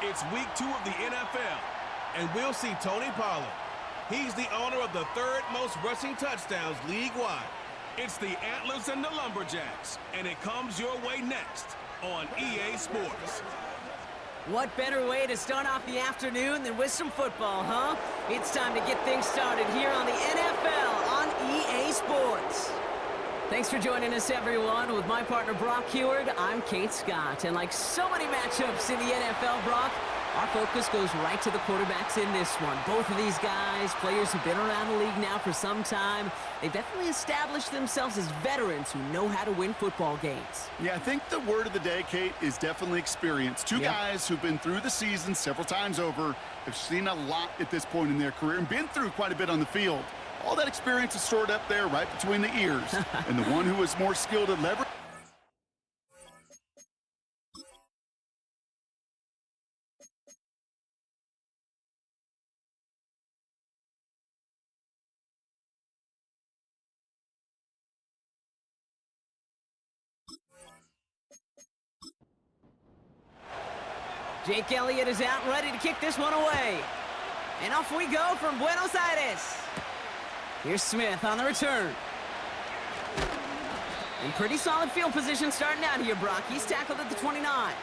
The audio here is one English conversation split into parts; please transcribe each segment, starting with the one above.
It's week 2 of the NFL, and we'll see Tony Pollard. He's the owner of the 3rd most rushing touchdowns league-wide. It's the Antlers and the Lumberjacks, and it comes your way next on EA Sports. What better way to start off the afternoon than with some football, huh? It's time to get things started here on the NFL on EA Sports. Thanks for joining us, everyone. With my partner, Brock Heward, I'm Kate Scott. And like so many matchups in the NFL, Brock, our focus goes right to the quarterbacks in this one. Both of these guys, players who've been around the league now for some time, they've definitely established themselves as veterans who know how to win football games. Yeah, I think the word of the day, Kate, is definitely experience. Two guys who've been through the season several times over, have seen a lot at this point in their career, and been through quite a bit on the field. All that experience is stored up there right between the ears. And the one who is more skilled at leverage. Jake Elliott is out, ready to kick this one away. And off we go from Buenos Aires. Here's Smith on the return. In pretty solid field position starting out here, Brock. He's tackled at the 29.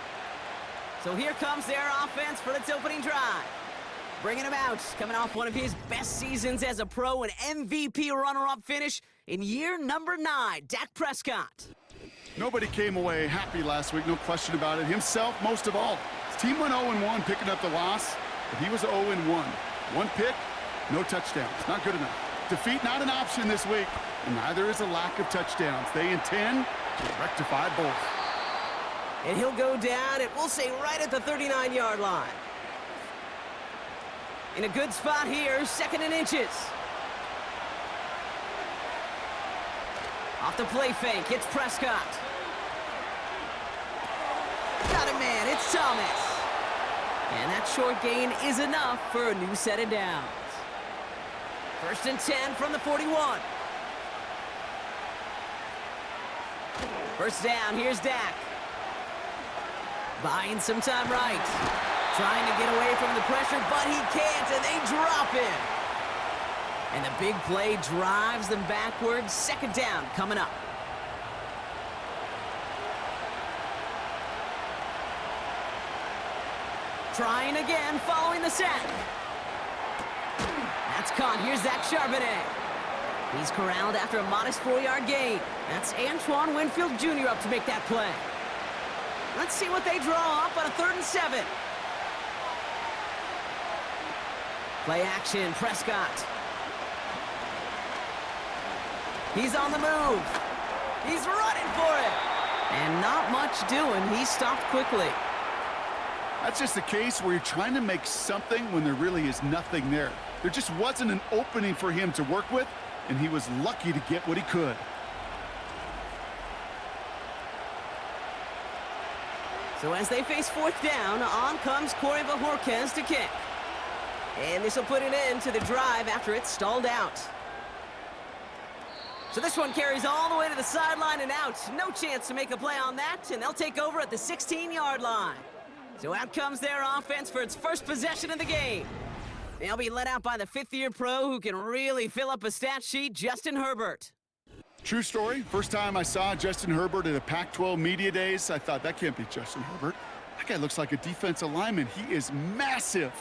So here comes their offense for its opening drive. Bringing him out, coming off one of his best seasons as a pro, an MVP runner-up finish in year number 9, Dak Prescott. Nobody came away happy last week, no question about it. Himself, most of all. His team went 0-1, picking up the loss, but he was 0-1. One pick, no touchdowns. Not good enough. Defeat not an option this week, and neither is a lack of touchdowns. They intend to rectify both. And he'll go down, and we'll say right at the 39-yard line. In a good spot here, 2nd and inches. Off the play fake, it's Prescott. Got it, man, it's Thomas. And that short gain is enough for a new set of downs. 1st and 10 from the 41. First down, here's Dak. Buying some time right. Trying to get away from the pressure, but he can't, and they drop him. And the big play drives them backwards. 2nd down coming up. Trying again, following the sack. That's caught. Here's Zach Charbonnet. He's corralled after a modest 4-yard gain. That's Antoine Winfield Jr. up to make that play. Let's see what they draw up on a 3rd and 7. Play action, Prescott. He's on the move. He's running for it. And not much doing. He stopped quickly. That's just a case where you're trying to make something when there really is nothing there. There just wasn't an opening for him to work with, and he was lucky to get what he could. So as they face 4th down, on comes Corey Bajorquez to kick. And this will put an end to the drive after it's stalled out. So this one carries all the way to the sideline and out. No chance to make a play on that, and they'll take over at the 16-yard line. So out comes their offense for its first possession of the game. They'll be led out by the 5th-year pro who can really fill up a stat sheet, Justin Herbert. True story. First time I saw Justin Herbert at a Pac-12 Media Days, I thought, that can't be Justin Herbert. That guy looks like a defensive lineman. He is massive.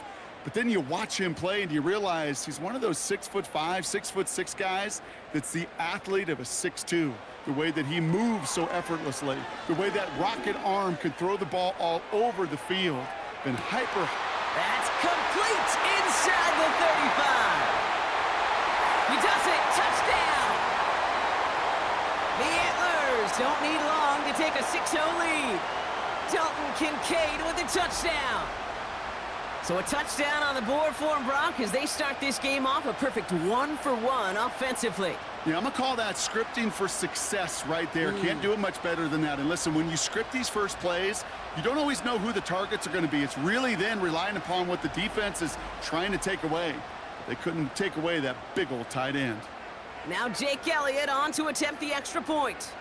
But then you watch him play and you realize he's one of those 6'5", 6'6" guys that's the athlete of a 6'2". The way that he moves so effortlessly, the way that rocket arm can throw the ball all over the field. Been hyper. That's complete inside the 35. He does it. Touchdown. The Antlers don't need long to take a 6-0 lead. Dalton Kincaid with a touchdown. So a touchdown on the board for him, Brock, as they start this game off a perfect 1-for-1 offensively. Yeah, I'm going to call that scripting for success right there. Can't do it much better than that. And listen, when you script these first plays, you don't always know who the targets are going to be. It's really then relying upon what the defense is trying to take away. They couldn't take away that big old tight end. Now Jake Elliott on to attempt the extra point.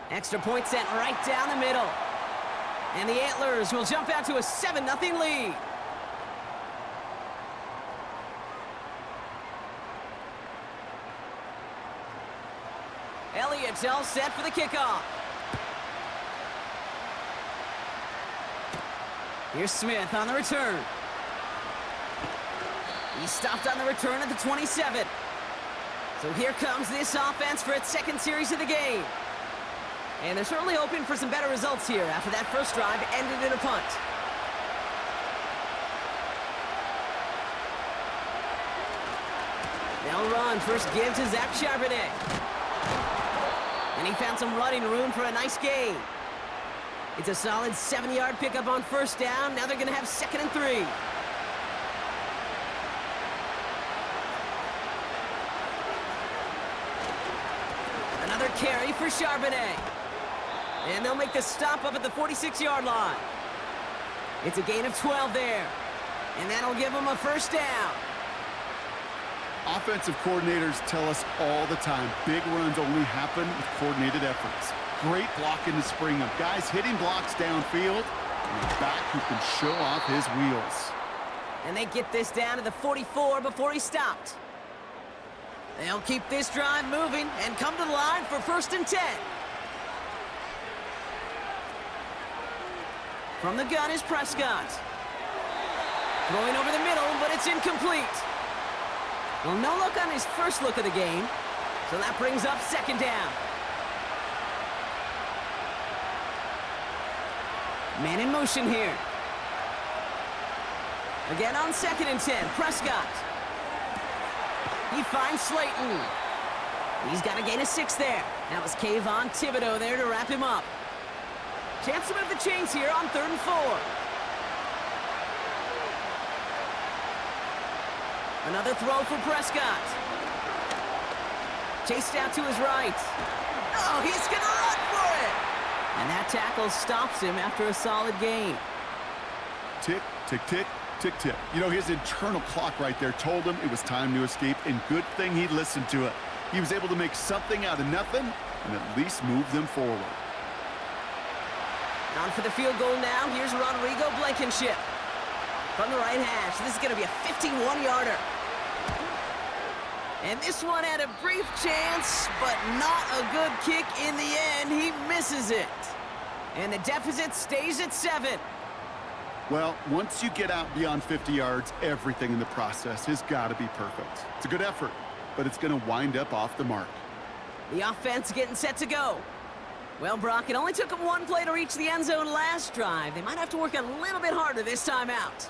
Extra point sent right down the middle. And the Antlers will jump out to a 7-0 lead. Elliott's all set for the kickoff. Here's Smith on the return. He stopped on the return at the 27. So here comes this offense for its second series of the game. And they're certainly hoping for some better results here after that first drive ended in a punt. They'll run. First give to Zach Charbonnet. And he found some running room for a nice gain. It's a solid 70-yard pickup on first down. Now they're going to have 2nd and 3. Another carry for Charbonnet. And they'll make the stop up at the 46-yard line. It's a gain of 12 there. And that'll give them a first down. Offensive coordinators tell us all the time, big runs only happen with coordinated efforts. Great blocking to spring them. Guys hitting blocks downfield, and a back who can show off his wheels. And they get this down to the 44 before he stopped. They'll keep this drive moving and come to the line for 1st and 10. From the gun is Prescott. Throwing over the middle, but it's incomplete. Well, no look on his first look of the game, so that brings up 2nd down. Man in motion here. Again on 2nd and 10, Prescott. He finds Slayton. He's got a gain of 6 there. That was Kayvon Thibodeau there to wrap him up. Chance to move the chains here on 3rd and 4. Another throw for Prescott. Chased out to his right. Oh, he's going to run for it! And that tackle stops him after a solid gain. Tick, tick, tick, tick, tick. You know, his internal clock right there told him it was time to escape, and good thing he listened to it. He was able to make something out of nothing and at least move them forward. On for the field goal now. Here's Rodrigo Blankenship. From the right hash. This is going to be a 51-yarder. And this one had a brief chance, but not a good kick in the end. He misses it. And the deficit stays at 7. Well, once you get out beyond 50 yards, everything in the process has got to be perfect. It's a good effort, but it's going to wind up off the mark. The offense getting set to go. Well, Brock, it only took them 1 play to reach the end zone last drive. They might have to work a little bit harder this time out.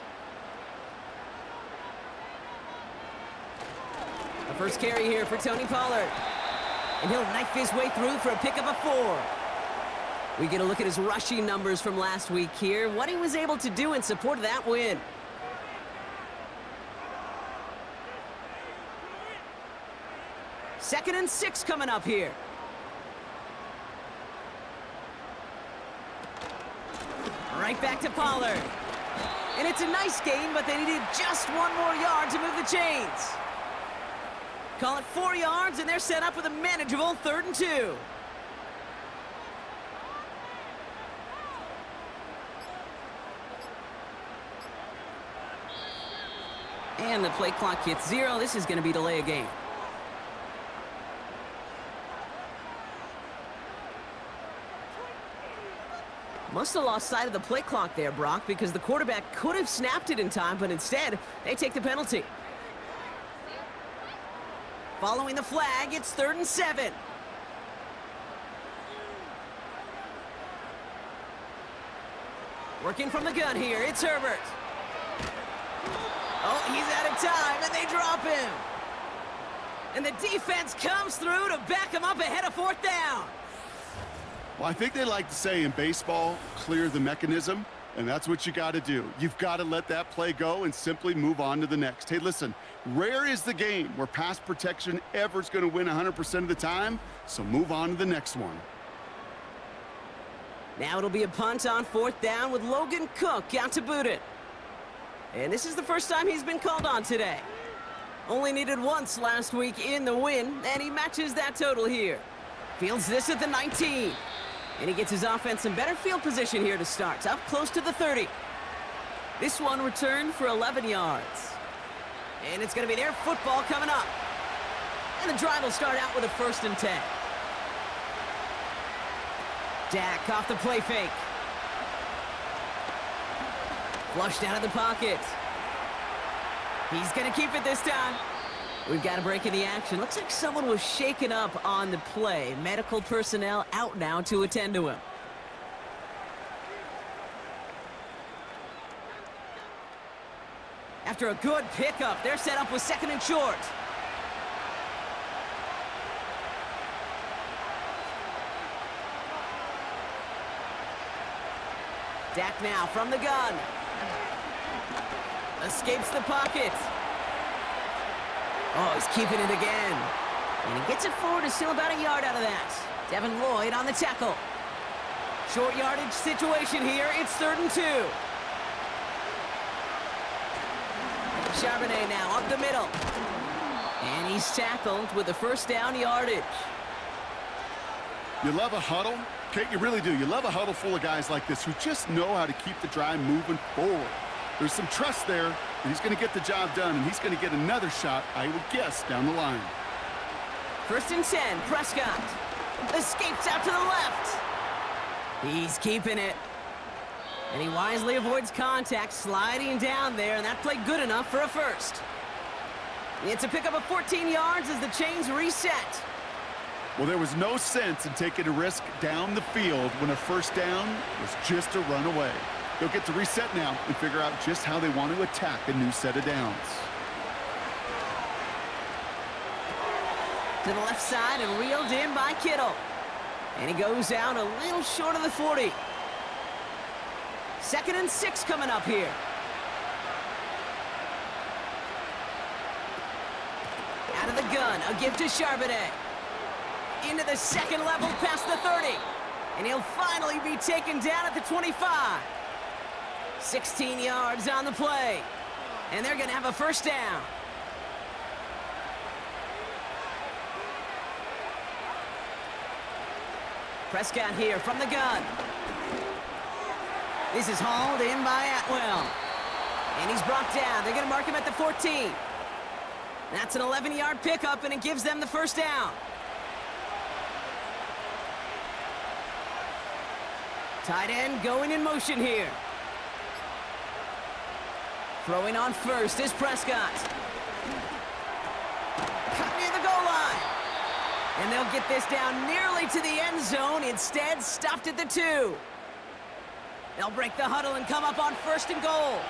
The first carry here for Tony Pollard. And he'll knife his way through for a pickup of 4. We get a look at his rushing numbers from last week here, what he was able to do in support of that win. Second and 6 coming up here. Right back to Pollard. And it's a nice gain, but they needed just 1 more yard to move the chains. Call it 4 yards, and they're set up with a manageable 3rd and 2. And the play clock hits 0. This is going to be delay a game. Must have lost sight of the play clock there, Brock, because the quarterback could have snapped it in time, but instead, they take the penalty. Following the flag, it's 3rd and 7. Working from the gun here, it's Herbert. Oh, he's out of time, and they drop him. And the defense comes through to back him up ahead of 4th down. Well, I think they like to say in baseball, clear the mechanism, and that's what you got to do. You've got to let that play go and simply move on to the next. Hey, listen, rare is the game where pass protection ever is going to win 100% of the time, so move on to the next one. Now it'll be a punt on 4th down with Logan Cook out to boot it. And this is the first time he's been called on today. Only needed once last week in the win, and he matches that total here. Fields this at the 19. And he gets his offense in better field position here to start, up close to the 30. This one returned for 11 yards. And it's going to be their football coming up. And the drive will start out with a 1st and 10. Dak off the play fake. Flushed out of the pocket. He's going to keep it this time. We've got a break in the action. Looks like someone was shaken up on the play. Medical personnel out now to attend to him. After a good pickup, they're set up with 2nd and short. Dak now from the gun. Escapes the pocket. Oh, he's keeping it again. And he gets it forward to still about a yard out of that. Devin Lloyd on the tackle. Short yardage situation here. It's 3rd and 2. Charbonnet now up the middle. And he's tackled with the 1st down yardage. You love a huddle? Kate, you really do. You love a huddle full of guys like this who just know how to keep the drive moving forward. There's some trust there that he's going to get the job done, and he's going to get another shot, I would guess, down the line. 1st and 10, Prescott. Escapes out to the left. He's keeping it. And he wisely avoids contact, sliding down there, and that played good enough for a 1st. It's a pickup of 14 yards as the chains reset. Well, there was no sense in taking a risk down the field when a 1st down was just a run away. They'll get to reset now and figure out just how they want to attack a new set of downs. To the left side and reeled in by Kittle. And he goes out a little short of the 40. 2nd and 6 coming up here. Out of the gun, a give to Charbonnet. Into the 2nd level past the 30. And he'll finally be taken down at the 25. 16 yards on the play. And they're going to have a 1st down. Prescott here from the gun. This is hauled in by Atwell. And he's brought down. They're going to mark him at the 14. That's an 11-yard pickup, and it gives them the 1st down. Tight end going in motion here. Throwing on 1st is Prescott. Cut near the goal line. And they'll get this down nearly to the end zone. Instead, stopped at the 2. They'll break the huddle and come up on 1st and goal.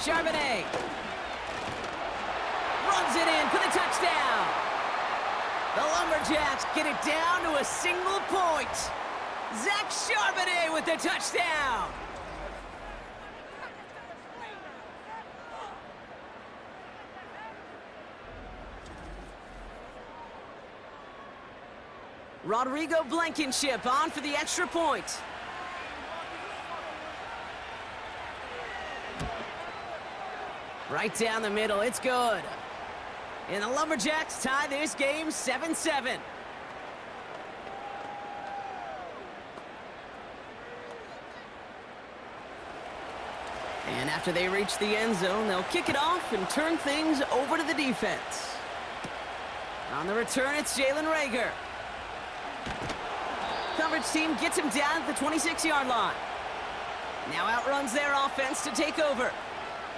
Charbonnet runs it in for the touchdown. The Lumberjacks get it down to a single point. Zach Charbonnet with the touchdown. Rodrigo Blankenship on for the extra point. Right down the middle, it's good. And the Lumberjacks tie this game 7-7. And after they reach the end zone, they'll kick it off and turn things over to the defense. On the return, it's Jalen Reagor. Coverage team gets him down at the 26-yard line. Now outruns their offense to take over.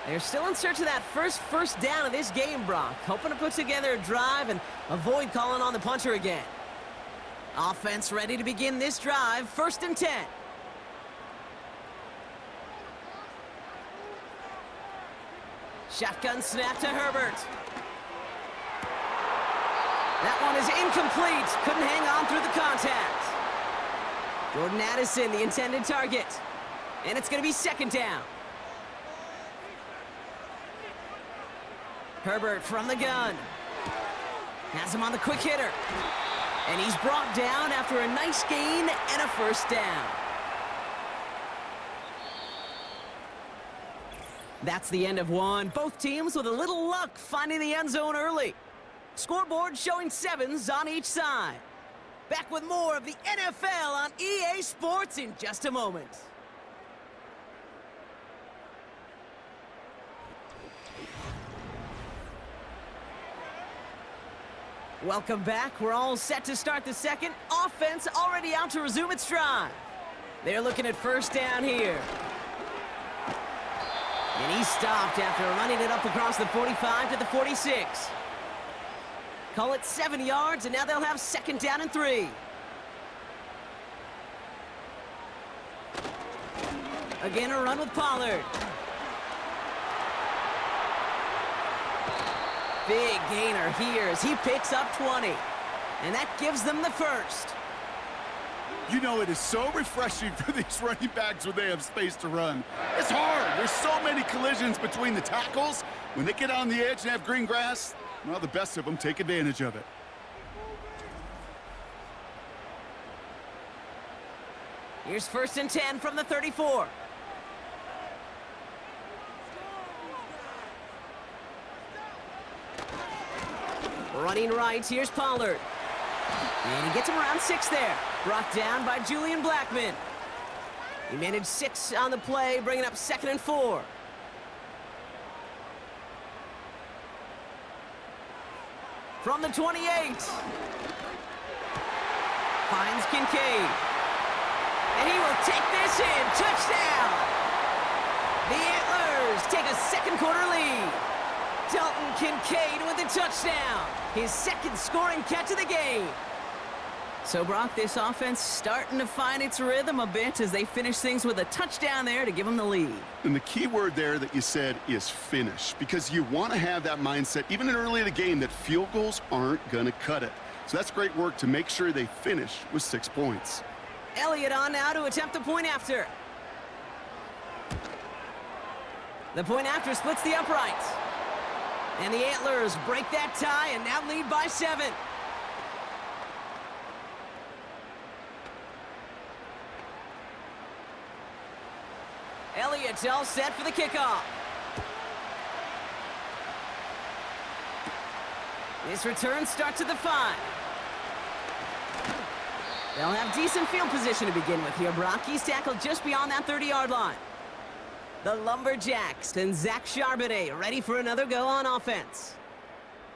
They're still in search of that first down of this game, Brock. Hoping to put together a drive and avoid calling on the punter again. Offense ready to begin this drive. 1st and 10. Shotgun snap to Herbert. That one is incomplete. Couldn't hang on through the contact. Jordan Addison, the intended target. And it's going to be 2nd down. Herbert from the gun. Has him on the quick hitter. And he's brought down after a nice gain and a 1st down. That's the end of one. Both teams with a little luck finding the end zone early. Scoreboard showing 7s on each side. Back with more of the NFL on EA Sports in just a moment. Welcome back. We're all set to start the second. Offense already out to resume its drive. They're looking at first down here. And he stopped after running it up across the 45 to the 46. Call it 7 yards, and now they'll have second down and 3. Again, a run with Pollard. Big gainer here as he picks up 20. And that gives them the first. You know, it is so refreshing for these running backs when they have space to run. It's hard. There's so many collisions between the tackles. When they get on the edge and have green grass, well, the best of them take advantage of it. Here's first and 10 from the 34. Running right, here's Pollard. And he gets him around 6 there. Brought down by Julian Blackman. He managed 6 on the play, bringing up 2nd and 4. From the 28. Finds Kincaid. And he will take this in. Touchdown! The Antlers take a second quarter lead. Dalton Kincaid with a touchdown. His second scoring catch of the game. So, Brock, this offense starting to find its rhythm a bit as they finish things with a touchdown there to give them the lead. And the key word there that you said is finish, because you want to have that mindset, even early in the game, that field goals aren't going to cut it. So that's great work to make sure they finish with 6 points. Elliott on now to attempt the point after. The point after splits the uprights. And the Antlers break that tie and now lead by 7. Elliott's all set for the kickoff. This return starts at the 5. They'll have decent field position to begin with here, Brock. He's tackled just beyond that 30-yard line. The Lumberjacks and Zach Charbonnet ready for another go on offense.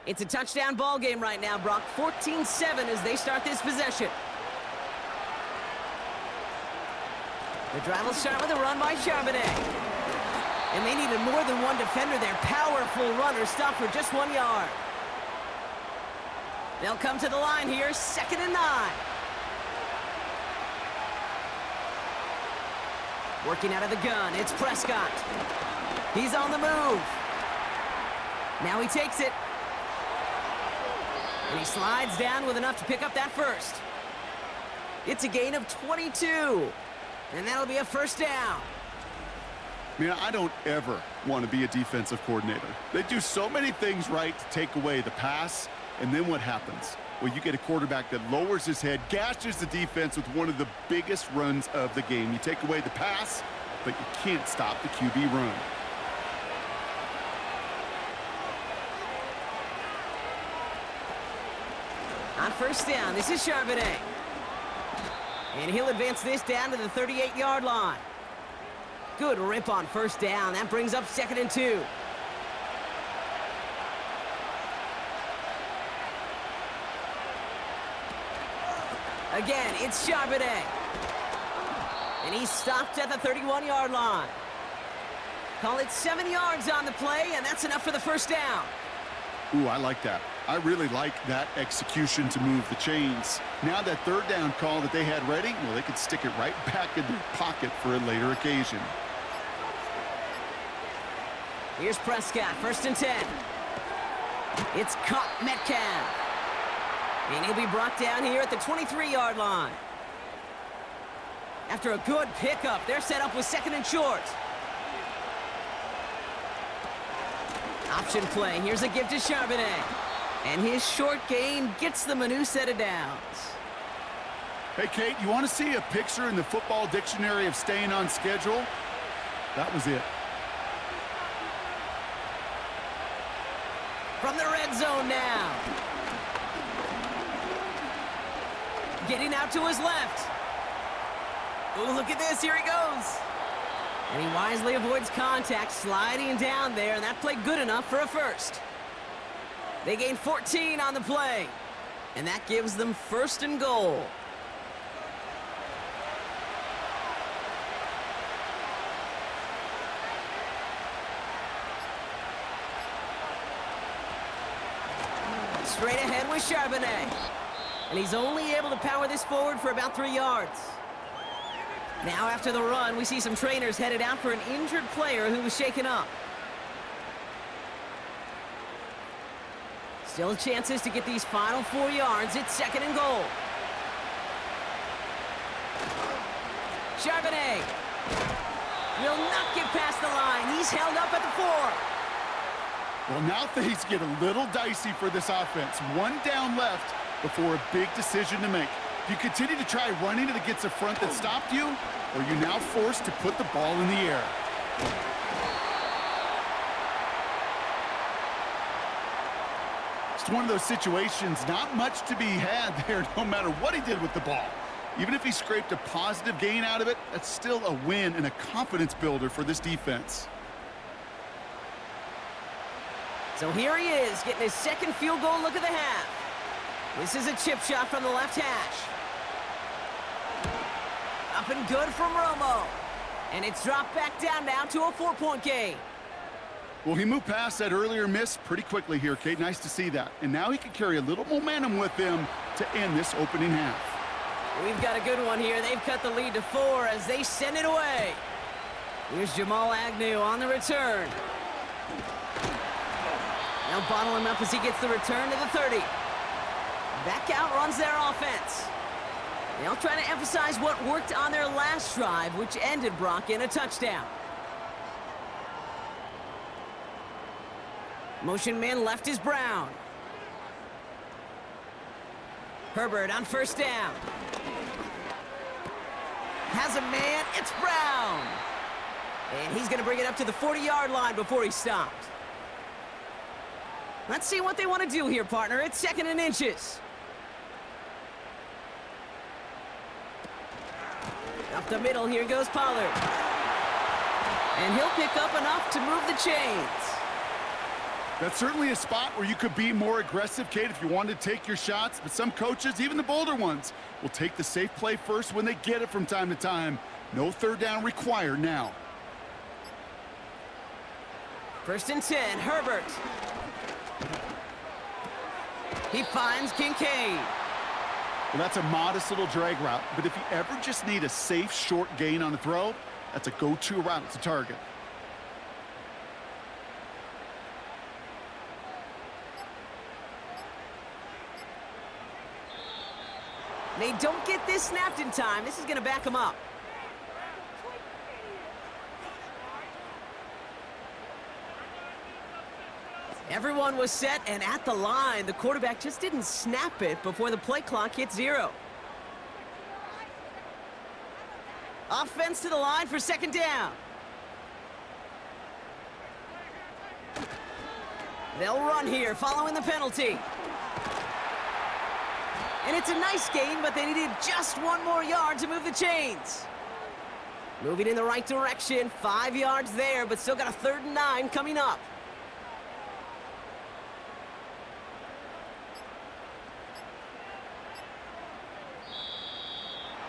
It's a touchdown ball game right now, Brock. 14-7 as they start this possession. The drive will start with a run by Charbonnet. And they needed more than one defender there. Powerful runner stopped for just 1 yard. They'll come to the line here, 2nd and 9. Working out of the gun, it's Prescott. He's on the move. Now he takes it. And he slides down with enough to pick up that first. It's a gain of 22. And that'll be a first down. Man, I don't ever want to be a defensive coordinator. They do so many things right to take away the pass, and then what happens? Well, you get a quarterback that lowers his head, gashes the defense with one of the biggest runs of the game. You take away the pass, but you can't stop the QB run. On first down, this is Charbonnet. And he'll advance this down to the 38-yard line. Good rip on first down. That brings up 2nd and 2. Again, it's Charbonnet. And he's stopped at the 31-yard line. Call it 7 yards on the play, and that's enough for the first down. Ooh, I like that. I really like that execution to move the chains. Now that third down call that they had ready, well, they could stick it right back in their pocket for a later occasion. Here's Prescott, 1st and 10. It's caught Metcalf. And he'll be brought down here at the 23-yard line. After a good pickup, they're set up with 2nd and short. Option play. Here's a give to Charbonnet. And his short gain gets them a new set of downs. Hey, Kate, you want to see a picture in the football dictionary of staying on schedule? That was it. From the red zone now. getting out to his left. Oh, look at this. Here he goes. And he wisely avoids contact, sliding down there, and that played good enough for a first. They gain 14 on the play, and that gives them 1st and goal. Straight ahead with Charbonnet. And he's only able to power this forward for about 3 yards. Now after the run, we see some trainers headed out for an injured player who was shaken up. Still chances to get these final 4 yards. It's 2nd and goal. Charbonnet will not get past the line. He's held up at the 4. Well, now things get a little dicey for this offense. 1 down left before a big decision to make. Do you continue to try running it against a front that stopped you, or are you now forced to put the ball in the air? It's one of those situations, not much to be had there no matter what he did with the ball. Even if he scraped a positive gain out of it, that's still a win and a confidence builder for this defense. So here he is, getting his 2nd field goal look of the half. This is a chip shot from the left hash. Up and good from Romo. And it's dropped back down now to a 4-point game. Well, he moved past that earlier miss pretty quickly here, Kate. Nice to see that. And now he can carry a little momentum with him to end this opening half. We've got a good one here. They've cut the lead to 4 as they send it away. Here's Jamal Agnew on the return. They'll bottle him up as he gets the return to the 30. Back out runs their offense. They'll try to emphasize what worked on their last drive, which ended Brock in a touchdown. Motion man left is Brown. Herbert on 1st down. Has a man, it's Brown. And he's going to bring it up to the 40-yard line before he's stopped. Let's see what they want to do here, partner. It's 2nd and inches. Up the middle, here goes Pollard. And he'll pick up enough to move the chains. That's certainly a spot where you could be more aggressive, Kate, if you wanted to take your shots. But some coaches, even the bolder ones, will take the safe play first when they get it from time to time. No 3rd down required now. 1st and 10, Herbert. He finds Kincaid. Well, that's a modest little drag route, but if you ever just need a safe, short gain on a throw, that's a go-to route to target. They don't get this snapped in time. This is going to back them up. Everyone was set and at the line. The quarterback just didn't snap it before the play clock hit 0. Offense to the line for 2nd down. They'll run here following the penalty. And it's a nice gain, but they needed just 1 more yard to move the chains. Moving in the right direction. 5 yards there, but still got a 3rd and 9 coming up.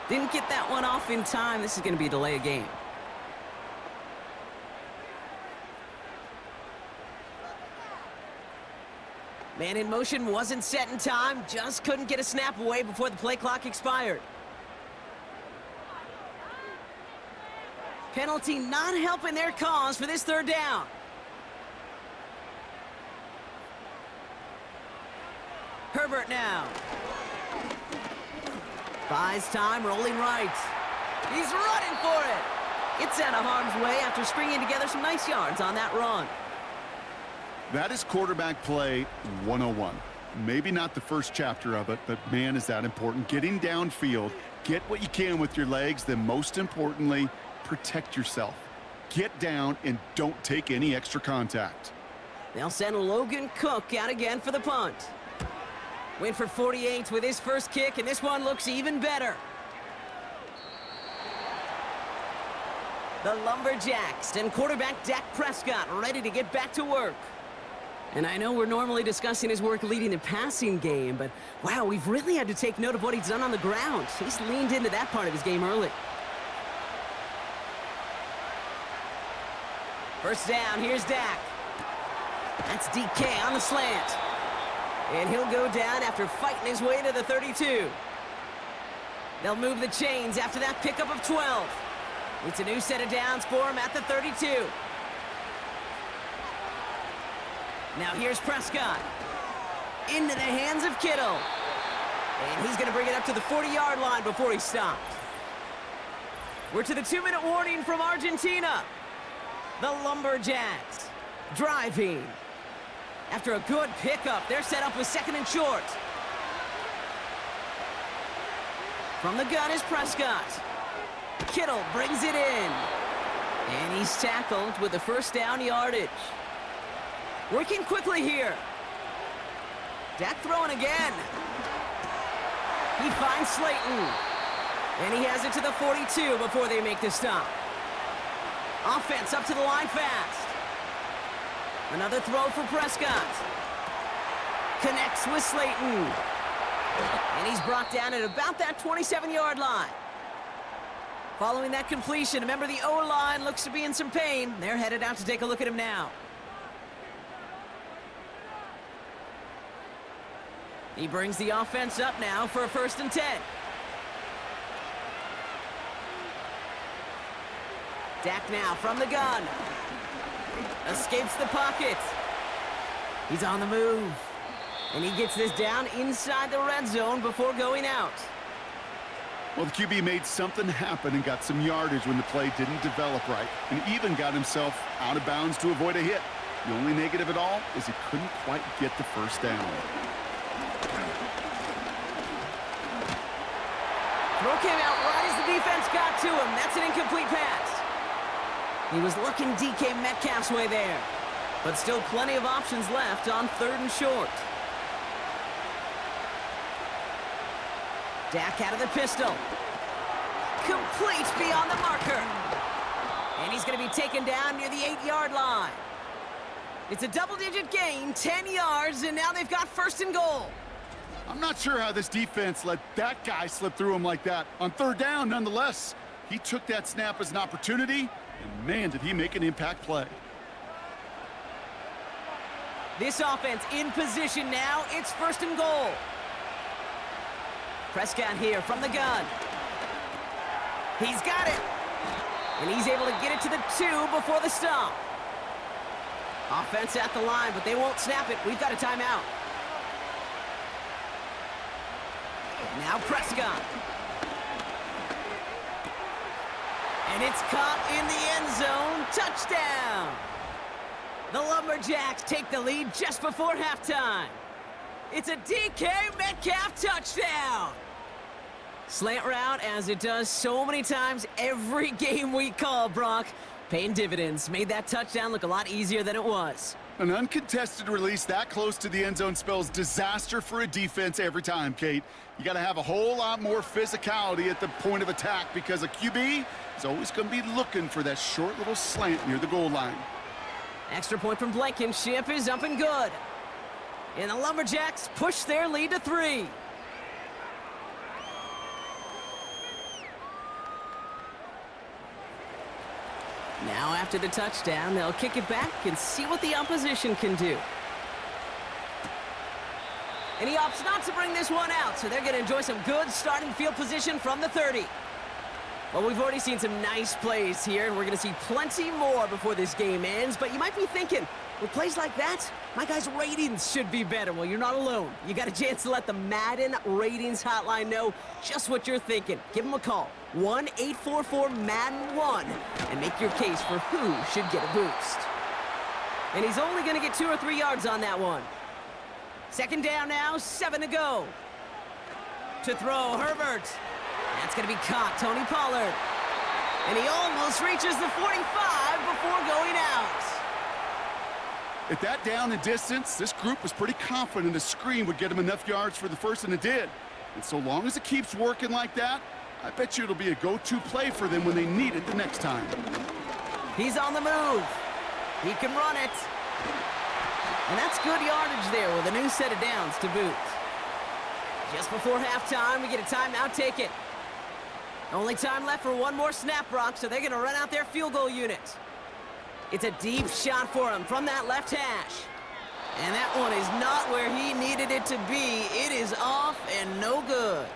Didn't get that one off in time. This is going to be a delay of game. Man in motion wasn't set in time. Just couldn't get a snap away before the play clock expired. Penalty not helping their cause for this 3rd down. Herbert now. Buys time, rolling right. He's running for it. It's out of harm's way after stringing together some nice yards on that run. That is quarterback play 101. Maybe not the first chapter of it, but man, is that important. Getting downfield, get what you can with your legs, then most importantly, protect yourself. Get down and don't take any extra contact. They'll send Logan Cook out again for the punt. Went for 48 with his first kick, and this one looks even better. The Lumberjacks and quarterback Dak Prescott ready to get back to work. And I know we're normally discussing his work leading the passing game, but wow, we've really had to take note of what he's done on the ground. He's leaned into that part of his game early. First down, here's Dak. That's DK on the slant. And he'll go down after fighting his way to the 32. They'll move the chains after that pickup of 12. It's a new set of downs for him at the 32. Now here's Prescott. Into the hands of Kittle. And he's going to bring it up to the 40-yard line before he stopped. We're to the 2-minute warning from Argentina. The Lumberjacks driving. After a good pickup, they're set up with 2nd and short. From the gun is Prescott. Kittle brings it in. And he's tackled with the first down yardage. Working quickly here. Dak throwing again. He finds Slayton. And he has it to the 42 before they make the stop. Offense up to the line fast. Another throw for Prescott. Connects with Slayton. And he's brought down at about that 27-yard line. Following that completion, remember the O-line looks to be in some pain. They're headed out to take a look at him now. He brings the offense up now for a 1st and 10. Dak now from the gun. Escapes the pocket. He's on the move. And he gets this down inside the red zone before going out. Well, the QB made something happen and got some yardage when the play didn't develop right, and even got himself out of bounds to avoid a hit. The only negative at all is he couldn't quite get the first down. Throw came out right as the defense got to him. That's an incomplete pass. He was looking DK Metcalf's way there. But still plenty of options left on 3rd and short. Dak out of the pistol. Complete beyond the marker. And he's going to be taken down near the 8-yard line. It's a double-digit gain, 10 yards, and now they've got 1st and goal. I'm not sure how this defense let that guy slip through him like that. On 3rd down, nonetheless, he took that snap as an opportunity, and man, did he make an impact play. This offense in position now. It's 1st and goal. Prescott here from the gun. He's got it. And he's able to get it to the 2 before the stop. Offense at the line, but they won't snap it. We've got a timeout. Now Prescott. And it's caught in the end zone. Touchdown. The Lumberjacks take the lead just before halftime. It's a DK Metcalf touchdown. Slant route, as it does so many times every game we call, Brock. Paying dividends. Made that touchdown look a lot easier than it was. An uncontested release that close to the end zone spells disaster for a defense every time, Kate. You got to have a whole lot more physicality at the point of attack because a QB is always going to be looking for that short little slant near the goal line. Extra point from Blankenship is up and good. And the Lumberjacks push their lead to 3. Now after the touchdown, they'll kick it back and see what the opposition can do. And he opts not to bring this one out, so they're going to enjoy some good starting field position from the 30. Well, we've already seen some nice plays here, and we're going to see plenty more before this game ends. But you might be thinking, with plays like that, my guys' ratings should be better. Well, you're not alone. You got a chance to let the Madden Ratings Hotline know just what you're thinking. Give them a call, 1-844-MADDEN1, and make your case for who should get a boost. And he's only going to get 2 or 3 yards on that one. 2nd down now, 7 to go. To throw, Herbert. That's going to be caught, Tony Pollard. And he almost reaches the 45 before going out. At that down and distance, this group was pretty confident a screen would get them enough yards for the first, and it did. And so long as it keeps working like that, I bet you it'll be a go-to play for them when they need it the next time. He's on the move. He can run it. And that's good yardage there with a new set of downs to boot. Just before halftime, we get a timeout taken. Only time left for one more snap, Brock, so they're going to run out their field goal unit. It's a deep shot for him from that left hash. And that one is not where he needed it to be. It is off and no good.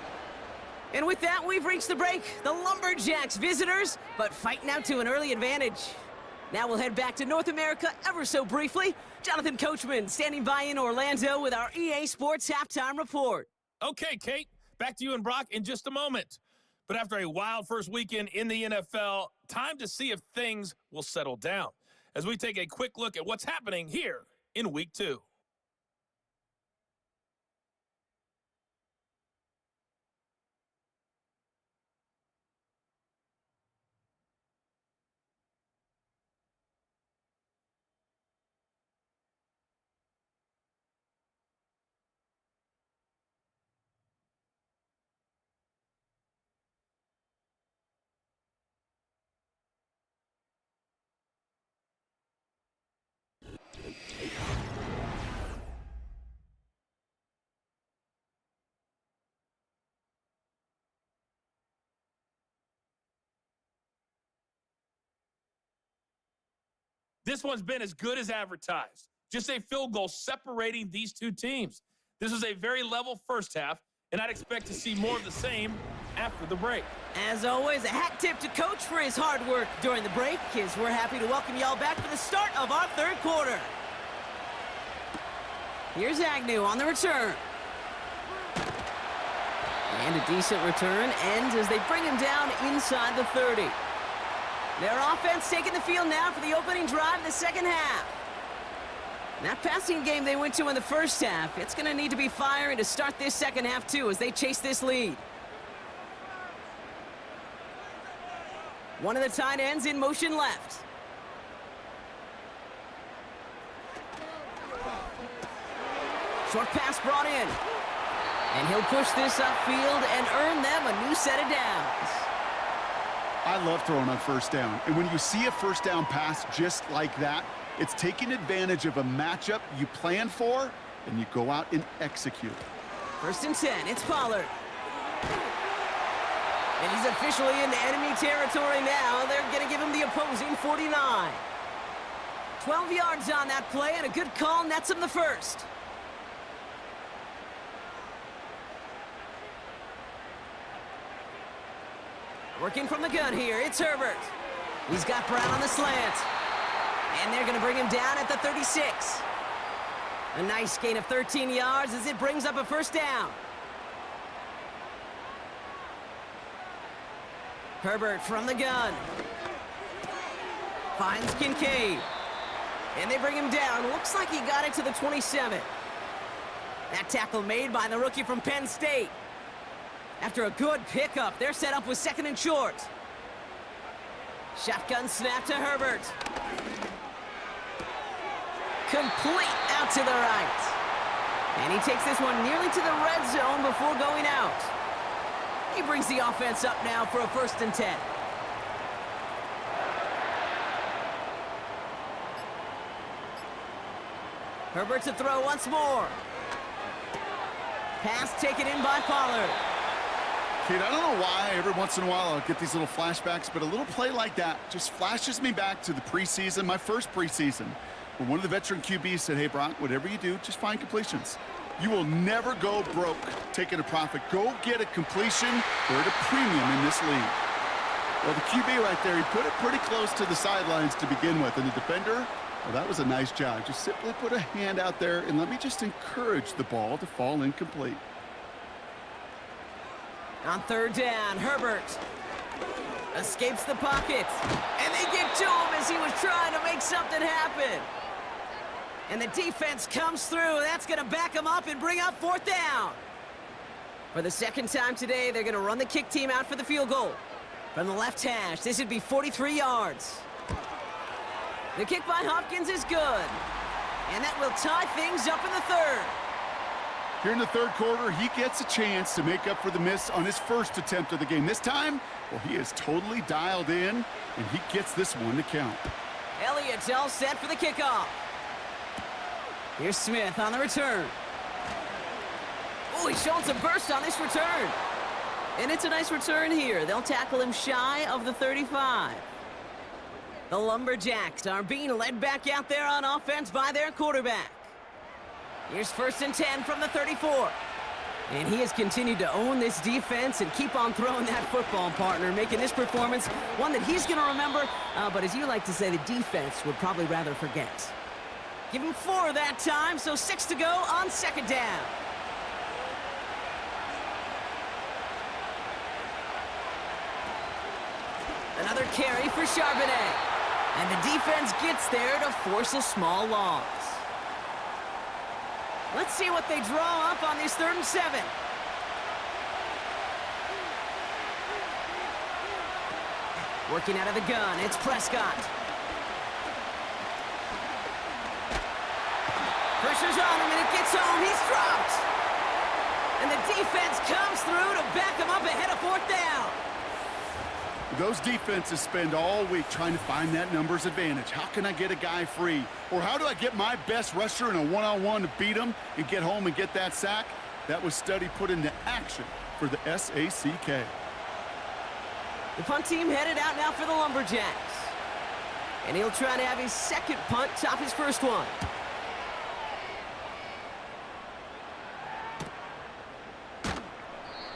And with that, we've reached the break. The Lumberjacks visitors, but fighting out to an early advantage. Now we'll head back to North America ever so briefly. Jonathan Coachman standing by in Orlando with our EA Sports Halftime Report. Okay, Kate, back to you and Brock in just a moment. But after a wild first weekend in the NFL, time to see if things will settle down as we take a quick look at what's happening here in Week 2. This one's been as good as advertised. Just a field goal separating these two teams. This was a very level first half, and I'd expect to see more of the same after the break. As always, a hat tip to Coach for his hard work during the break, as we're happy to welcome y'all back for the start of our third quarter. Here's Agnew on the return. And a decent return ends as they bring him down inside the 30. Their offense taking the field now for the opening drive of the second half. That passing game they went to in the first half, it's going to need to be firing to start this second half too as they chase this lead. One of the tight ends in motion left. Short pass brought in. And he'll push this upfield and earn them a new set of downs. I love throwing on first down. And when you see a first down pass just like that, it's taking advantage of a matchup you plan for, and you go out and execute. 1st and 10, it's Pollard. And he's officially into enemy territory now. They're going to give him the opposing 49. 12 yards on that play, and a good call nets him the first. Working from the gun here, it's Herbert. He's got Brown on the slant. And they're going to bring him down at the 36. A nice gain of 13 yards as it brings up a first down. Herbert from the gun. Finds Kincaid. And they bring him down. Looks like he got it to the 27. That tackle made by the rookie from Penn State. After a good pickup, they're set up with 2nd and short. Shotgun snap to Herbert. Complete out to the right. And he takes this one nearly to the red zone before going out. He brings the offense up now for a 1st and 10. Herbert to throw once more. Pass taken in by Pollard. Kid, I don't know why every once in a while I'll get these little flashbacks, but a little play like that just flashes me back to the preseason, my first preseason, where one of the veteran QBs said, hey, Brock, whatever you do, just find completions. You will never go broke taking a profit. Go get a completion. They're at a premium in this league. Well, the QB right there, he put it pretty close to the sidelines to begin with, and the defender, well, that was a nice job. Just simply put a hand out there and let me just encourage the ball to fall incomplete. On 3rd down, Herbert escapes the pocket. And they get to him as he was trying to make something happen. And the defense comes through. That's going to back him up and bring up 4th down. For the 2nd time today, they're going to run the kick team out for the field goal. From the left hash, this would be 43 yards. The kick by Hopkins is good. And that will tie things up in the third. Here in the third quarter, he gets a chance to make up for the miss on his first attempt of the game. This time, well, he is totally dialed in, and he gets this one to count. Elliott's all set for the kickoff. Here's Smith on the return. Oh, he's showing some burst on this return. And it's a nice return here. They'll tackle him shy of the 35. The Lumberjacks are being led back out there on offense by their quarterback. Here's 1st and 10 from the 34. And he has continued to own this defense and keep on throwing that football, partner, making this performance one that he's going to remember, but as you like to say, the defense would probably rather forget. Give him 4 that time, so 6 to go on 2nd down. Another carry for Charbonnet. And the defense gets there to force a small loss. Let's see what they draw up on this 3rd and 7. Working out of the gun, it's Prescott. Pressure's on him, and it gets home. He's dropped. And the defense comes through to back him up ahead of 4th down. Those defenses spend all week trying to find that numbers advantage. How can I get a guy free? Or how do I get my best rusher in a one-on-one to beat him and get home and get that sack? That was study put into action for the SACK. The punt team headed out now for the Lumberjacks. And he'll try to have his 2nd punt top his 1st one.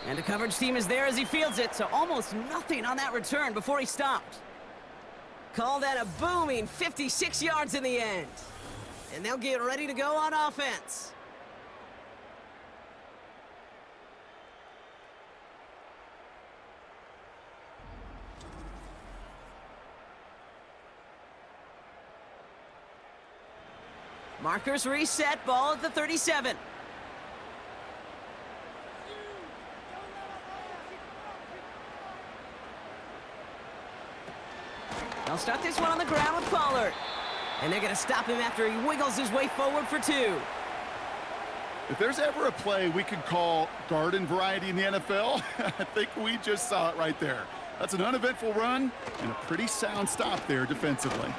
And the coverage team is there as he fields it, so almost nothing on that return before he stopped. Call that a booming 56 yards in the end. And they'll get ready to go on offense. Markers reset, ball at the 37. They'll start this one on the ground with Pollard. And they're going to stop him after he wiggles his way forward for 2. If there's ever a play we could call garden variety in the NFL, I think we just saw it right there. That's an uneventful run and a pretty sound stop there defensively.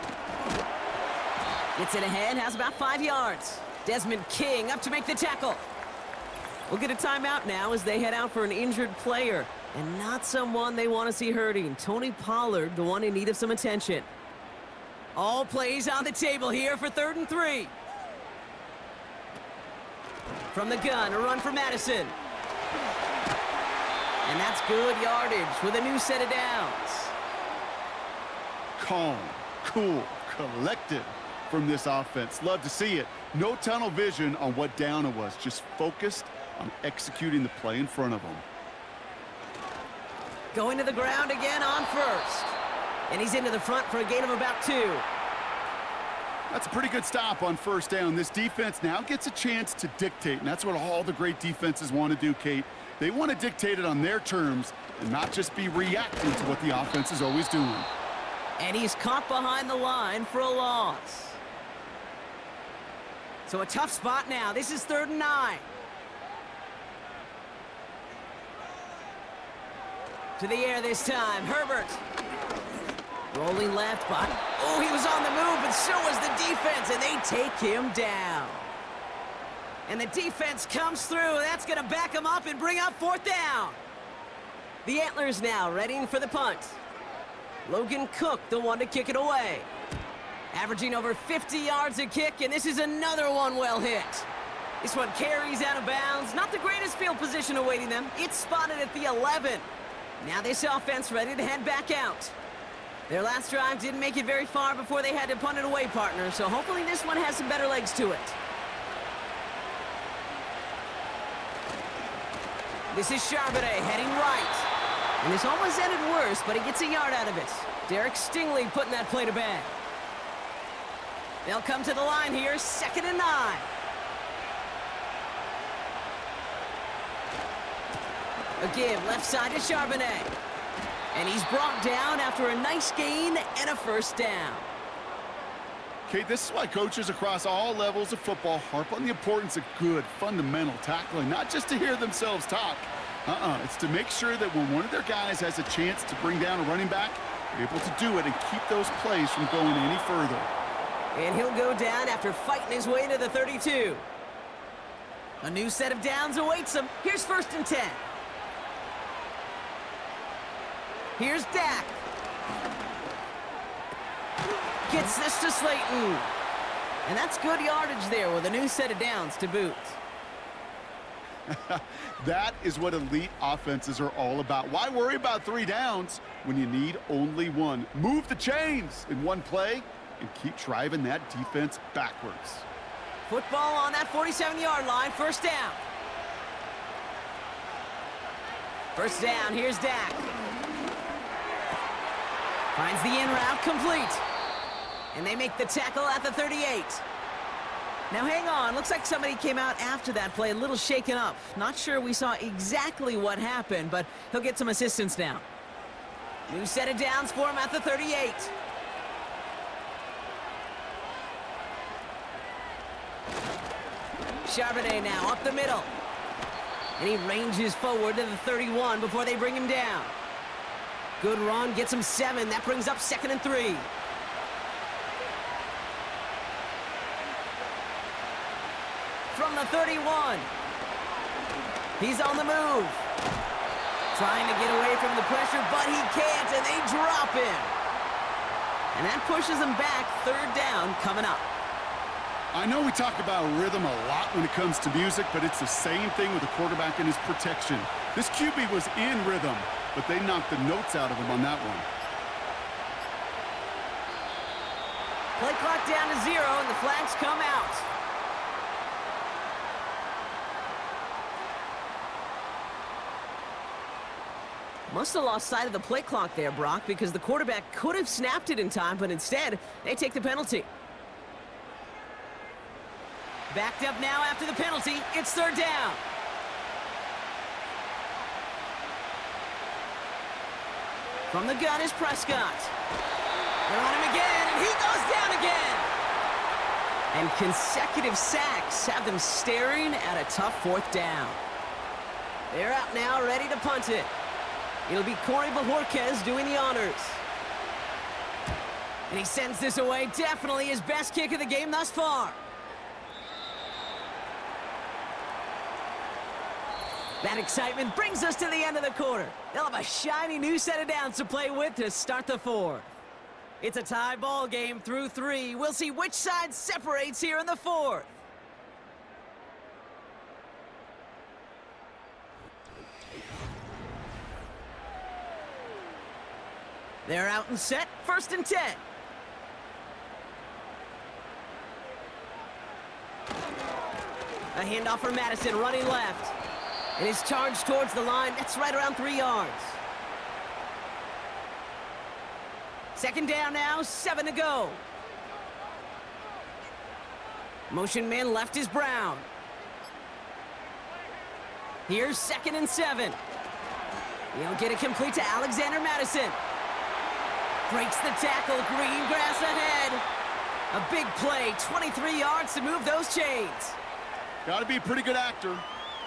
Gets it ahead, has about 5 yards. Desmond King up to make the tackle. We'll get a timeout now as they head out for an injured player. And not someone they want to see hurting. Tony Pollard, the one in need of some attention. All plays on the table here for 3rd and 3. From the gun, a run for Madison. And that's good yardage with a new set of downs. Calm, cool, collected from this offense. Love to see it. No tunnel vision on what down it was. Just focused on executing the play in front of them. Going to the ground again on 1st. And he's into the front for a gain of about 2. That's a pretty good stop on 1st down. This defense now gets a chance to dictate, and that's what all the great defenses want to do, Kate. They want to dictate it on their terms and not just be reacting to what the offense is always doing. And he's caught behind the line for a loss. So a tough spot now. This is 3rd and 9. To the air this time, Herbert. Rolling left, but oh, he was on the move, but so was the defense, and they take him down. And the defense comes through. That's going to back him up and bring up 4th down. The Antlers now readying for the punt. Logan Cook, the one to kick it away. Averaging over 50 yards a kick, and this is another one well hit. This one carries out of bounds. Not the greatest field position awaiting them. It's spotted at the 11. Now this offense ready to head back out. Their last drive didn't make it very far before they had to punt it away, partner, so hopefully this one has some better legs to it. This is Charbonnet heading right. And this almost ended worse, but he gets a yard out of it. Derek Stingley putting that play to bed. They'll come to the line here, 2nd and 9. A give left side to Charbonnet. And he's brought down after a nice gain and a 1st down. Okay, this is why coaches across all levels of football harp on the importance of good, fundamental tackling, not just to hear themselves talk. It's to make sure that when one of their guys has a chance to bring down a running back, they're able to do it and keep those plays from going any further. And he'll go down after fighting his way to the 32. A new set of downs awaits him. Here's 1st and 10. Here's Dak. Gets this to Slayton. And that's good yardage there with a new set of downs to boot. That is what elite offenses are all about. Why worry about 3 downs when you need only 1? Move the chains in one play and keep driving that defense backwards. Football on that 47-yard line, 1st down. 1st down, here's Dak. Finds the in route complete. And they make the tackle at the 38. Now hang on, looks like somebody came out after that play a little shaken up. Not sure we saw exactly what happened, but he'll get some assistance now. New set of downs for him at the 38. Charbonnet now up the middle. And he ranges forward to the 31 before they bring him down. Good run, gets him 7. That brings up 2nd and 3. From the 31. He's on the move. Trying to get away from the pressure, but he can't, and they drop him. And that pushes him back. 3rd down coming up. I know we talk about rhythm a lot when it comes to music, but it's the same thing with a quarterback and his protection. This QB was in rhythm, but they knocked the notes out of him on that one. Play clock down to 0, and the flags come out. Must have lost sight of the play clock there, Brock, because the quarterback could have snapped it in time, but instead, they take the penalty. Backed up now after the penalty. It's 3rd down. From the gun is Prescott. They're on him again, and he goes down again. And consecutive sacks have them staring at a tough 4th down. They're out now, ready to punt it. It'll be Corey Bajorquez doing the honors. And he sends this away. Definitely his best kick of the game thus far. That excitement brings us to the end of the quarter. They'll have a shiny new set of downs to play with to start the 4th. It's a tie ball game through 3. We'll see which side separates here in the 4th. They're out and set. 1st and 10. A handoff for Madison, running left. And his charge towards the line, that's right around 3 yards. 2nd down now, 7 to go. Motion man left is Brown. Here's 2nd and 7. He'll get it complete to Alexander Madison. Breaks the tackle, green grass ahead. A big play, 23 yards to move those chains. Got to be a pretty good actor.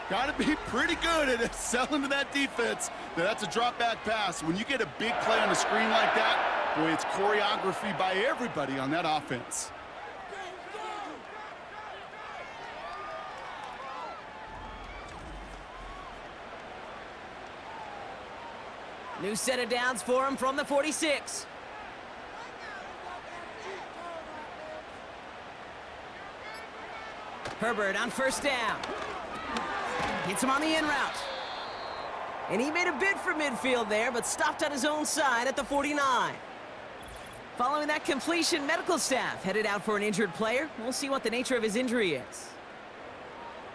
Got to be pretty good at selling to that defense. That's a drop back pass. When you get a big play on the screen like that, boy, it's choreography by everybody on that offense. New set of downs for him from the 46. Herbert on 1st down. Hits him on the in route. And he made a bid for midfield there, but stopped on his own side at the 49. Following that completion, medical staff headed out for an injured player. We'll see what the nature of his injury is.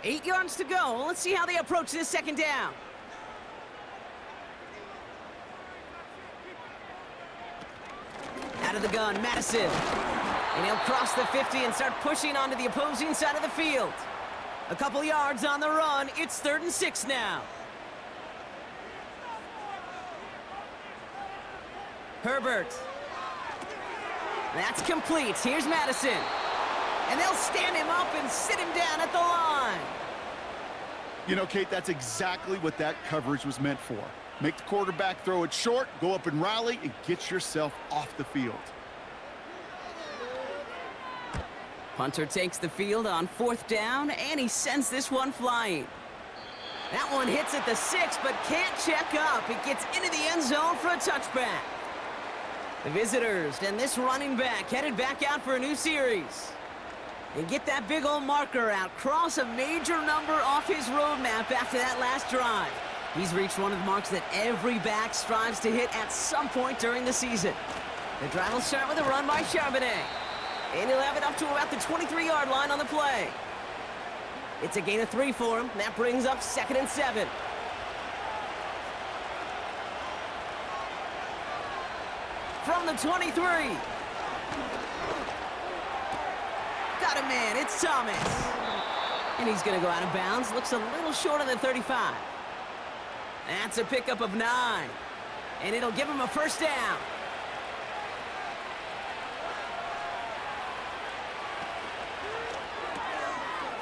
8 yards to go. Let's see how they approach this 2nd down. Out of the gun, Madison. And he'll cross the 50 and start pushing onto the opposing side of the field. A couple yards on the run. It's 3rd and 6 now. Herbert. That's complete. Here's Madison. And they'll stand him up and sit him down at the line. You know, Kate, that's exactly what that coverage was meant for. Make the quarterback throw it short, go up and rally, and get yourself off the field. Punter takes the field on 4th down, and he sends this one flying. That one hits at the 6, but can't check up. It gets into the end zone for a touchback. The visitors and this running back headed back out for a new series. They get that big old marker out, cross a major number off his roadmap after that last drive. He's reached one of the marks that every back strives to hit at some point during the season. The drive will start with a run by Charbonnet. And he'll have it up to about the 23-yard line on the play. It's a gain of 3 for him. That brings up 2nd and 7. From the 23. Got a man. It's Thomas. And he's going to go out of bounds. Looks a little short of the 35. That's a pickup of 9. And it'll give him a first down.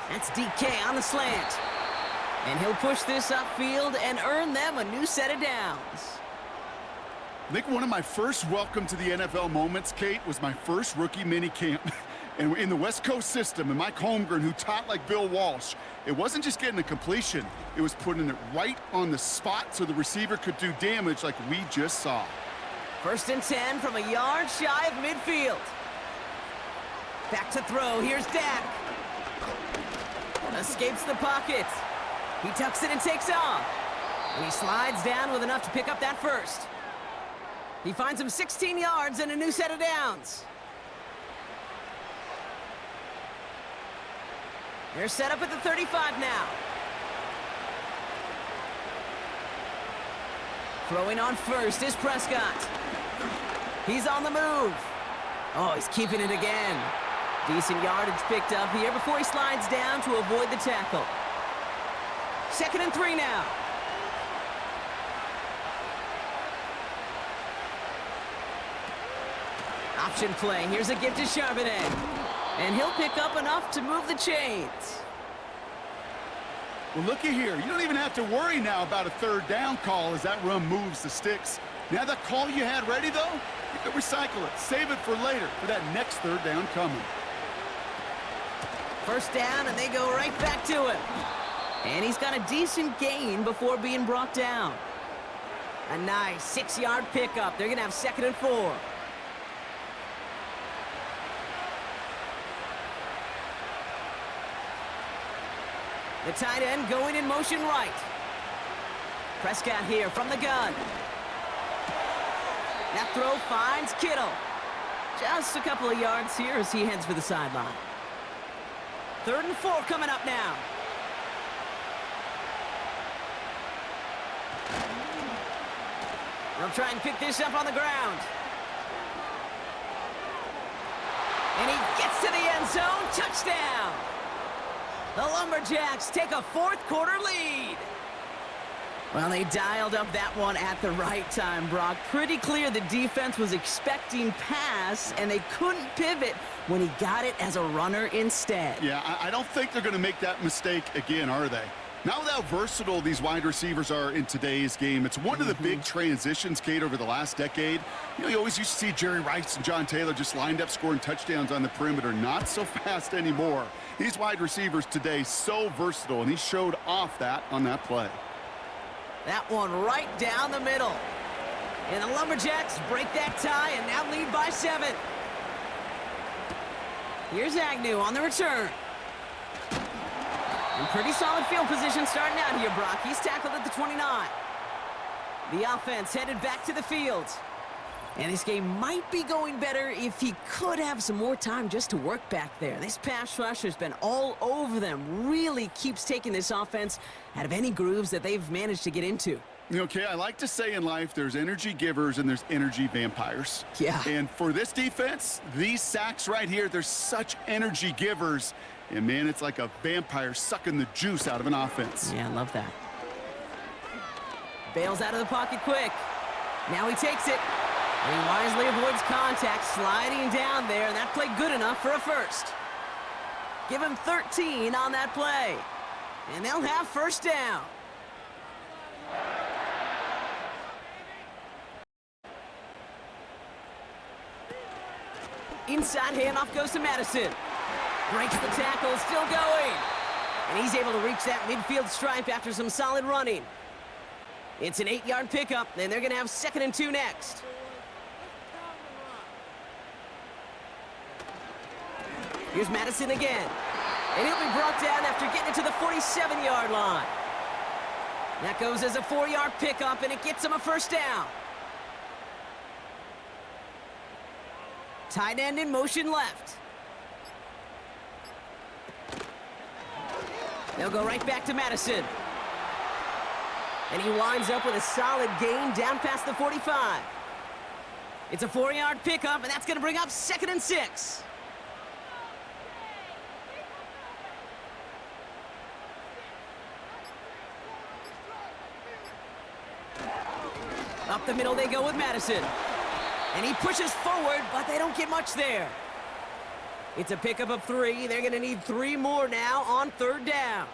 That's DK on the slant. And he'll push this upfield and earn them a new set of downs. I think one of my first welcome to the NFL moments, Kate, was my first rookie mini camp. And in the West Coast system, and Mike Holmgren, who taught like Bill Walsh, it wasn't just getting a completion. It was putting it right on the spot so the receiver could do damage like we just saw. 1st and 10 from a yard shy of midfield. Back to throw. Here's Dak. Escapes the pocket. He tucks it and takes off. And he slides down with enough to pick up that first. He finds him 16 yards and a new set of downs. They're set up at the 35 now. Throwing on first is Prescott. He's on the move. Oh, he's keeping it again. Decent yardage picked up here before he slides down to avoid the tackle. 2nd and 3 now. Option play. Here's a give to Charbonnet. And he'll pick up enough to move the chains. Well, looky here. You don't even have to worry now about a 3rd down call as that run moves the sticks. Now that call you had ready, though, you can recycle it. Save it for later for that next 3rd down coming. 1st down, and they go right back to him. And he's got a decent gain before being brought down. A nice 6-yard pickup. They're going to have 2nd and 4. The tight end going in motion right. Prescott here from the gun. That throw finds Kittle. Just a couple of yards here as he heads for the sideline. 3rd and 4 coming up now. They'll try and pick this up on the ground. And he gets to the end zone. Touchdown! The Lumberjacks take a 4th quarter lead. Well, they dialed up that one at the right time, Brock. Pretty clear the defense was expecting pass, and they couldn't pivot when he got it as a runner instead. Yeah, I don't think they're going to make that mistake again, are they? Not with how versatile these wide receivers are in today's game. It's one of the big transitions, Kate, over the last decade. You know, you always used to see Jerry Rice and John Taylor just lined up scoring touchdowns on the perimeter. Not so fast anymore. These wide receivers today so versatile, and he showed off that on that play. That one right down the middle. And the Lumberjacks break that tie and now lead by 7. Here's Agnew on the return. In pretty solid field position starting out here, Brock. He's tackled at the 29. The offense headed back to the field. And this game might be going better if he could have some more time just to work back there. This pass rush has been all over them. Really keeps taking this offense out of any grooves that they've managed to get into. Okay, I like to say in life there's energy givers and there's energy vampires. Yeah. And for this defense, these sacks right here, they're such energy givers. And, man, it's like a vampire sucking the juice out of an offense. Yeah, I love that. Bails out of the pocket quick. Now he takes it. And he wisely avoids contact, sliding down there, and that played good enough for a first. Give him 13 on that play. And they'll have first down. Inside handoff goes to Madison. Breaks the tackle, still going. And he's able to reach that midfield stripe after some solid running. It's an 8-yard pickup, and they're going to have 2nd and 2 next. Here's Madison again. And he'll be brought down after getting it to the 47-yard line. That goes as a 4-yard pickup, and it gets him a first down. Tight end in motion left. They'll go right back to Madison. And he winds up with a solid gain down past the 45. It's a 4-yard pickup, and that's going to bring up 2nd and 6. Up the middle they go with Madison. And he pushes forward, but they don't get much there. It's a pickup of 3. They're going to need 3 more now on 3rd down.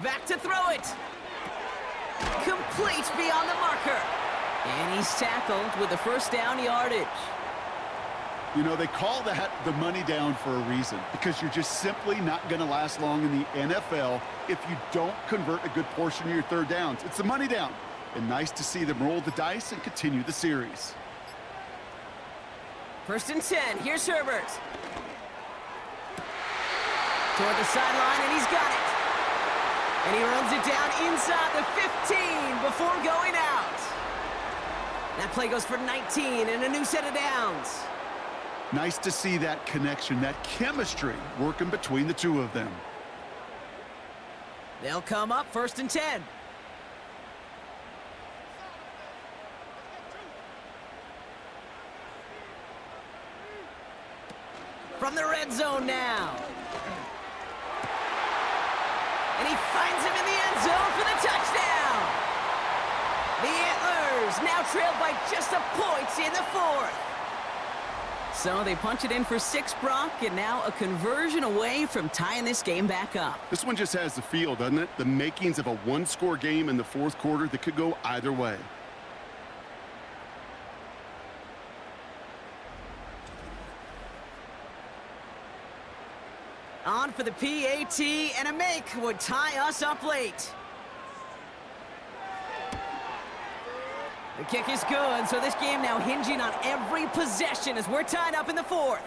Back to throw it. Complete beyond the marker. And he's tackled with the first down yardage. You know, they call that the money down for a reason, because you're just simply not going to last long in the NFL if you don't convert a good portion of your 3rd downs. It's the money down. And nice to see them roll the dice and continue the series. 1st and 10. Here's Herbert. Toward the sideline, and he's got it. And he runs it down inside the 15 before going out. That play goes for 19 and a new set of downs. Nice to see that connection, that chemistry working between the two of them. They'll come up 1st and 10. From the red zone now. And he finds him in the end zone for the touchdown. The Antlers now trailed by just a point in the 4th. So they punch it in for 6, Brock, and now a conversion away from tying this game back up. This one just has the feel, doesn't it? The makings of a 1-score game in the 4th quarter that could go either way. On for the PAT, and a make would tie us up late. The kick is good, so this game now hinging on every possession as we're tied up in the 4th.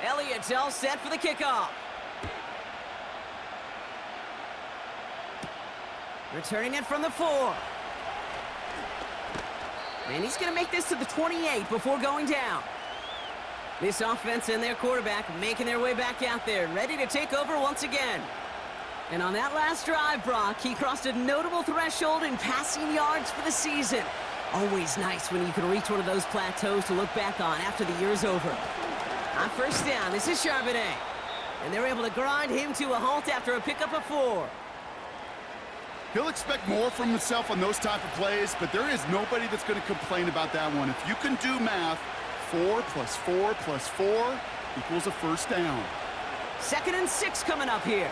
Elliott's all set for the kickoff. Returning it from the 4. And he's going to make this to the 28 before going down. This offense and their quarterback making their way back out there, ready to take over once again. And on that last drive, Brock, he crossed a notable threshold in passing yards for the season. Always nice when you can reach one of those plateaus to look back on after the year's over. On 1st down, this is Charbonnet. And they're able to grind him to a halt after a pickup of 4. He'll expect more from himself on those type of plays, but there is nobody that's going to complain about that one. If you can do math, 4 plus 4 plus 4 equals a first down. 2nd and 6 coming up here.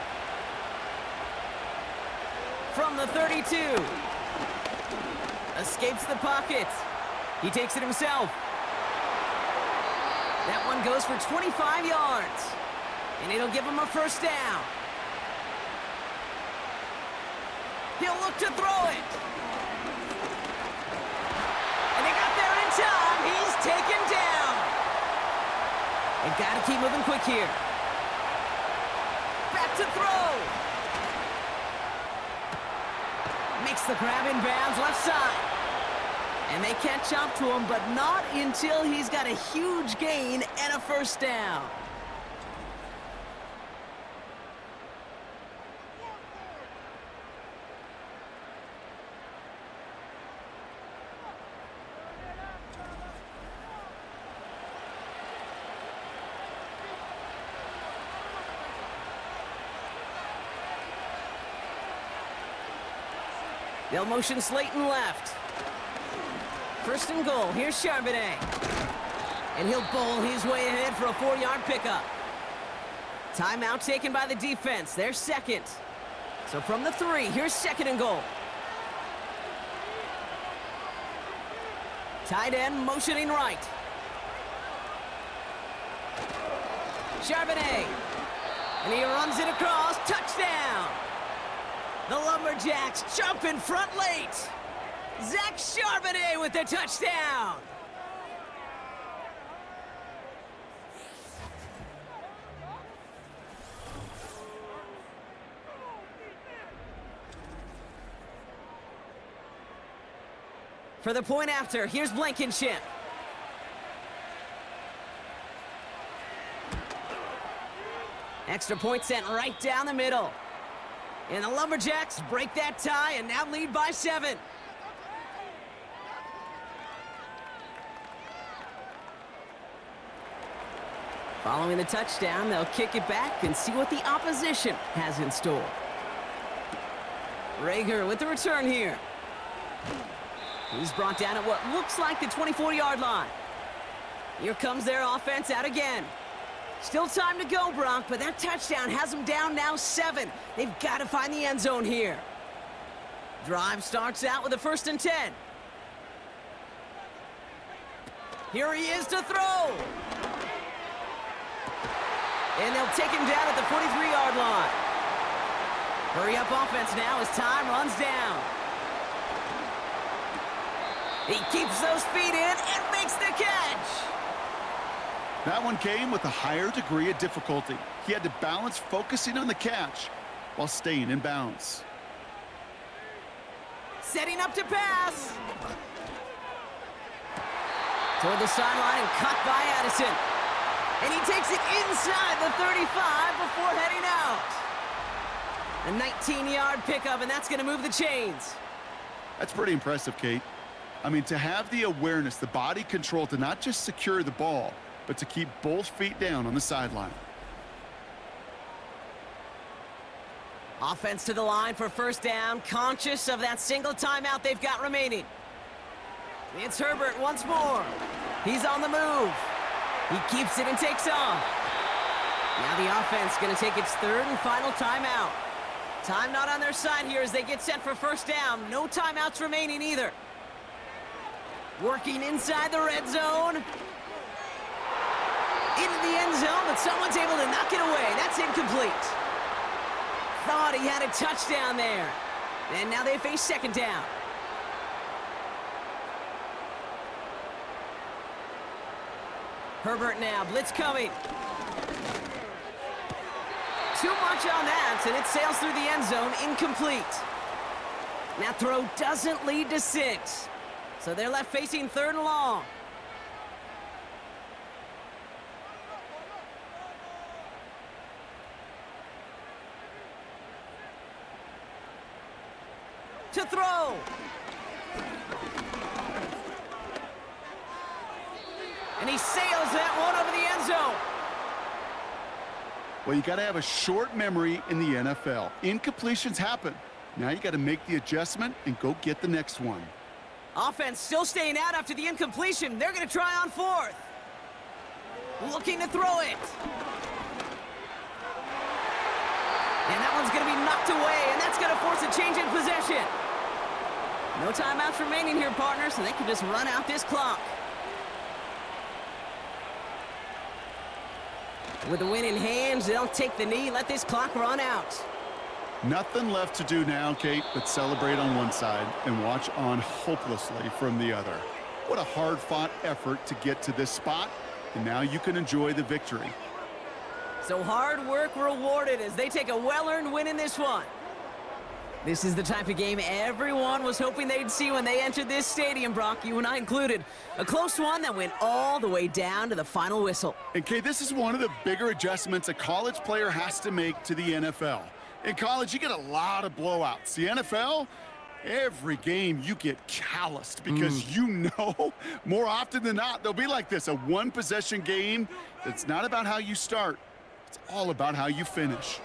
From the 32. Escapes the pocket. He takes it himself. That one goes for 25 yards. And it'll give him a first down. He'll look to throw it. And they got there in time. He's taken down. They've got to keep moving quick here. Back to throw. Makes the grab in bounds left side. And they catch up to him, but not until he's got a huge gain and a first down. They'll motion Slayton left. First and goal. Here's Charbonnet. And he'll bowl his way ahead for a 4-yard pickup. Timeout taken by the defense. Their second. So from the 3, here's second and goal. Tight end motioning right. Charbonnet. And he runs it across. Touchdown! The Lumberjacks jump in front late. Zach Charbonnet with the touchdown. For the point after, here's Blankenship. Extra point sent right down the middle. And the Lumberjacks break that tie and now lead by 7. Following the touchdown, they'll kick it back and see what the opposition has in store. Rager with the return here. He's brought down at what looks like the 24-yard line. Here comes their offense out again. Still time to go, Brock, but that touchdown has them down now 7. They've got to find the end zone here. Drive starts out with a 1st and 10. Here he is to throw. And they'll take him down at the 43-yard line. Hurry up offense now as time runs down. He keeps those feet in and makes the catch. That one came with a higher degree of difficulty. He had to balance focusing on the catch while staying in bounds. Setting up to pass. Toward the sideline and caught by Addison. And he takes it inside the 35 before heading out. A 19-yard pickup, and that's going to move the chains. That's pretty impressive, Kate. I mean, to have the awareness, the body control to not just secure the ball, but to keep both feet down on the sideline. Offense to the line for first down, conscious of that single timeout they've got remaining. It's Herbert once more. He's on the move. He keeps it and takes off. Now the offense going to take its 3rd and final timeout. Time not on their side here as they get set for first down. No timeouts remaining either. Working inside the red zone. Into the end zone, but someone's able to knock it away. That's incomplete. Thought he had a touchdown there. And now they face second down. Herbert now, blitz coming. Too much on that, and it sails through the end zone, incomplete. That throw doesn't lead to 6. So they're left facing 3rd and long. To throw. And he sails that one over the end zone. Well, you got to have a short memory in the NFL. Incompletions happen. Now you got to make the adjustment and go get the next one. Offense still staying out after the incompletion. They're going to try on 4th. Looking to throw it. And that one's going to be knocked away, and that's going to force a change in possession. No timeouts remaining here, partners, so they can just run out this clock. With the win in hands, they'll take the knee, let this clock run out. Nothing left to do now, Kate, but celebrate on one side and watch on hopelessly from the other. What a hard-fought effort to get to this spot, and now you can enjoy the victory. So hard work rewarded as they take a well-earned win in this one. This is the type of game everyone was hoping they'd see when they entered this stadium, Brock, you and I included. A close one that went all the way down to the final whistle. And, Kate, this is one of the bigger adjustments a college player has to make to the NFL. In college, you get a lot of blowouts. The NFL, every game you get calloused because you know more often than not they'll be like this, a one-possession game that's not about how you start. It's all about how you finish.